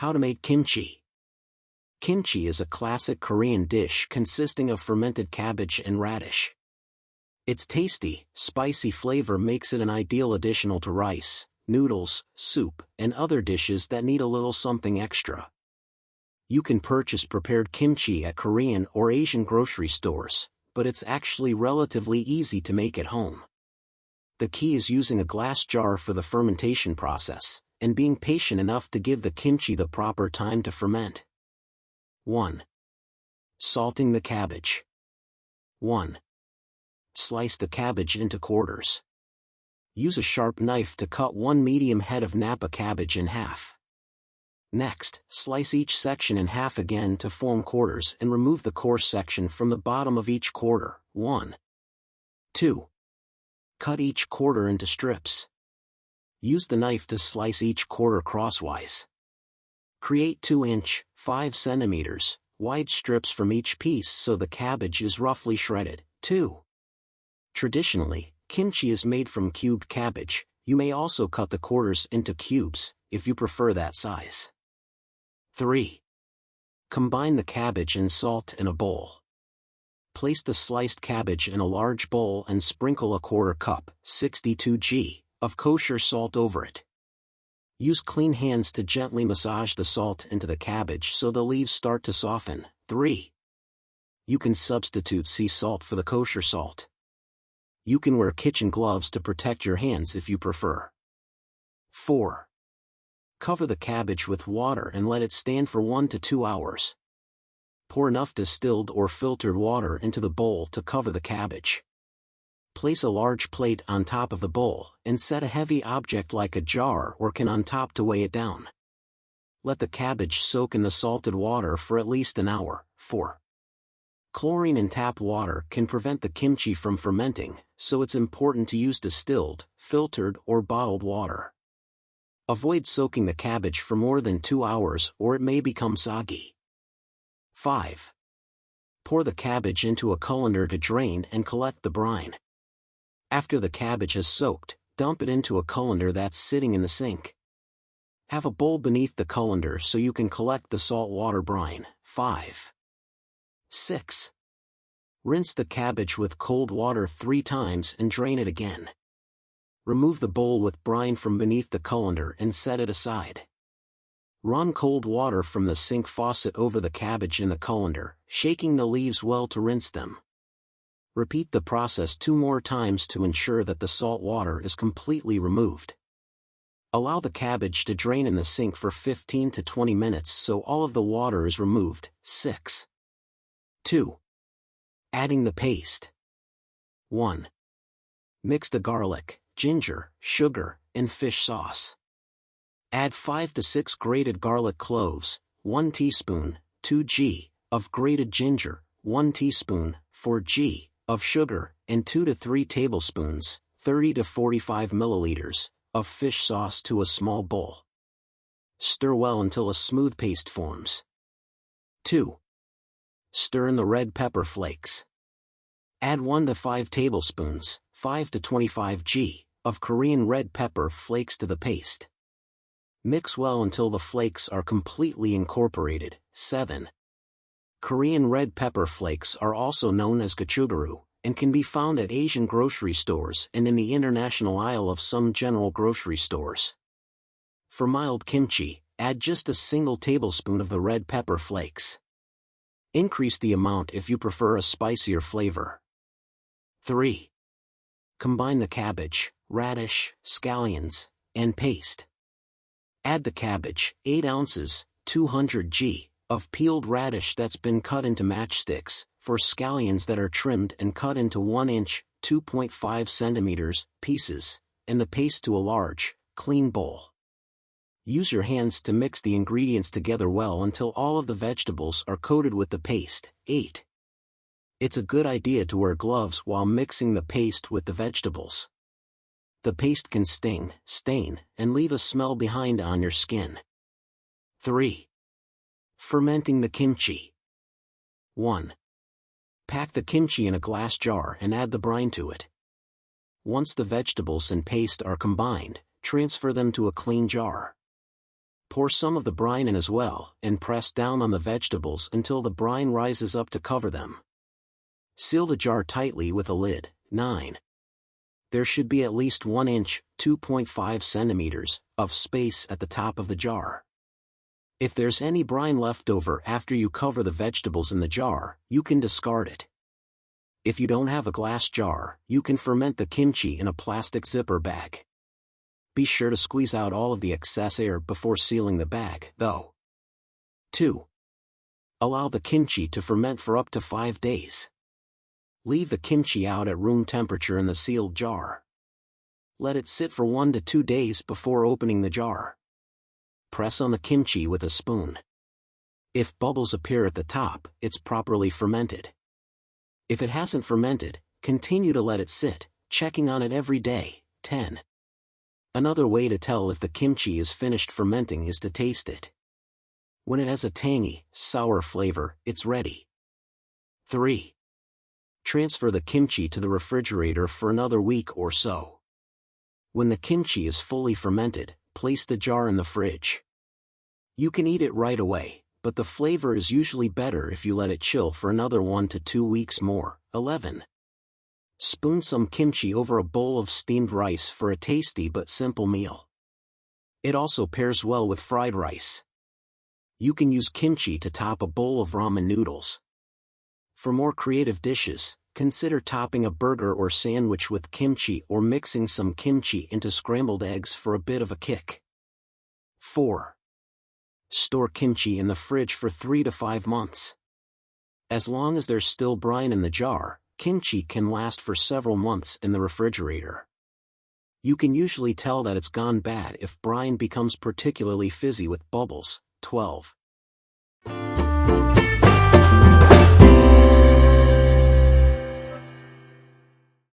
How to make kimchi. Kimchi is a classic Korean dish consisting of fermented cabbage and radish. Its tasty, spicy flavor makes it an ideal addition to rice, noodles, soup, and other dishes that need a little something extra. You can purchase prepared kimchi at Korean or Asian grocery stores, but it's actually relatively easy to make at home. The key is using a glass jar for the fermentation process, and being patient enough to give the kimchi the proper time to ferment. 1. Salting the cabbage. 1. Slice the cabbage into quarters. Use a sharp knife to cut one medium head of Napa cabbage in half. Next, slice each section in half again to form quarters and remove the coarse section from the bottom of each quarter. 1. 2. Cut each quarter into strips. Use the knife to slice each quarter crosswise. Create 2-inch, 5 cm, wide strips from each piece so the cabbage is roughly shredded. 2. Traditionally, kimchi is made from cubed cabbage. You may also cut the quarters into cubes, if you prefer that size. 3. Combine the cabbage and salt in a bowl. Place the sliced cabbage in a large bowl and sprinkle a quarter cup, 62 g, of kosher salt over it. Use clean hands to gently massage the salt into the cabbage so the leaves start to soften. 3. You can substitute sea salt for the kosher salt. You can wear kitchen gloves to protect your hands if you prefer. 4. Cover the cabbage with water and let it stand for 1 to 2 hours. Pour enough distilled or filtered water into the bowl to cover the cabbage. Place a large plate on top of the bowl and set a heavy object like a jar or can on top to weigh it down. Let the cabbage soak in the salted water for at least an hour. 4. Chlorine in tap water can prevent the kimchi from fermenting, so it's important to use distilled, filtered or bottled water. Avoid soaking the cabbage for more than 2 hours or it may become soggy. 5. Pour the cabbage into a colander to drain and collect the brine. After the cabbage has soaked, dump it into a colander that's sitting in the sink. Have a bowl beneath the colander so you can collect the salt water brine. 5. 6. Rinse the cabbage with cold water 3 times and drain it again. Remove the bowl with brine from beneath the colander and set it aside. Run cold water from the sink faucet over the cabbage in the colander, shaking the leaves well to rinse them. Repeat the process 2 more times to ensure that the salt water is completely removed. Allow the cabbage to drain in the sink for 15 to 20 minutes so all of the water is removed. 6. 2. Adding the paste. 1. Mix the garlic, ginger, sugar, and fish sauce. Add 5 to 6 grated garlic cloves, 1 teaspoon, 2 g, of grated ginger, 1 teaspoon, 4 g, of sugar, and 2 to 3 tablespoons, 30 to 45 milliliters, of fish sauce to a small bowl. Stir well until a smooth paste forms. 2. Stir in the red pepper flakes. Add 1 to 5 tablespoons, 5 to 25 g, of Korean red pepper flakes to the paste. Mix well until the flakes are completely incorporated. 7. Korean red pepper flakes are also known as gochugaru, and can be found at Asian grocery stores and in the international aisle of some general grocery stores. For mild kimchi, add just a single tablespoon of the red pepper flakes. Increase the amount if you prefer a spicier flavor. 3. Combine the cabbage, radish, scallions, and paste. Add the cabbage, 8 ounces, 200 g, of peeled radish that's been cut into matchsticks, for scallions that are trimmed and cut into 1-inch, 2.5 cm, pieces, and the paste to a large, clean bowl. Use your hands to mix the ingredients together well until all of the vegetables are coated with the paste. 8. It's a good idea to wear gloves while mixing the paste with the vegetables. The paste can sting, stain, and leave a smell behind on your skin. 3. Fermenting the kimchi. 1. Pack the kimchi in a glass jar and add the brine to it. Once the vegetables and paste are combined, transfer them to a clean jar. Pour some of the brine in as well, and press down on the vegetables until the brine rises up to cover them. Seal the jar tightly with a lid. 9. There should be at least 1 inch, 2.5 centimeters, of space at the top of the jar. If there's any brine left over after you cover the vegetables in the jar, you can discard it. If you don't have a glass jar, you can ferment the kimchi in a plastic zipper bag. Be sure to squeeze out all of the excess air before sealing the bag, though. 2. Allow the kimchi to ferment for up to 5 days. Leave the kimchi out at room temperature in the sealed jar. Let it sit for 1 to 2 days before opening the jar. Press on the kimchi with a spoon. If bubbles appear at the top, it's properly fermented. If it hasn't fermented, continue to let it sit, checking on it every day. 10. Another way to tell if the kimchi is finished fermenting is to taste it. When it has a tangy, sour flavor, it's ready. 3. Transfer the kimchi to the refrigerator for another week or so. When the kimchi is fully fermented, place the jar in the fridge. You can eat it right away, but the flavor is usually better if you let it chill for another 1 to 2 weeks more. 11. Spoon some kimchi over a bowl of steamed rice for a tasty but simple meal. It also pairs well with fried rice. You can use kimchi to top a bowl of ramen noodles. For more creative dishes, consider topping a burger or sandwich with kimchi or mixing some kimchi into scrambled eggs for a bit of a kick. 4. Store kimchi in the fridge for 3 to 5 months. As long as there's still brine in the jar, kimchi can last for several months in the refrigerator. You can usually tell that it's gone bad if brine becomes particularly fizzy with bubbles. 12.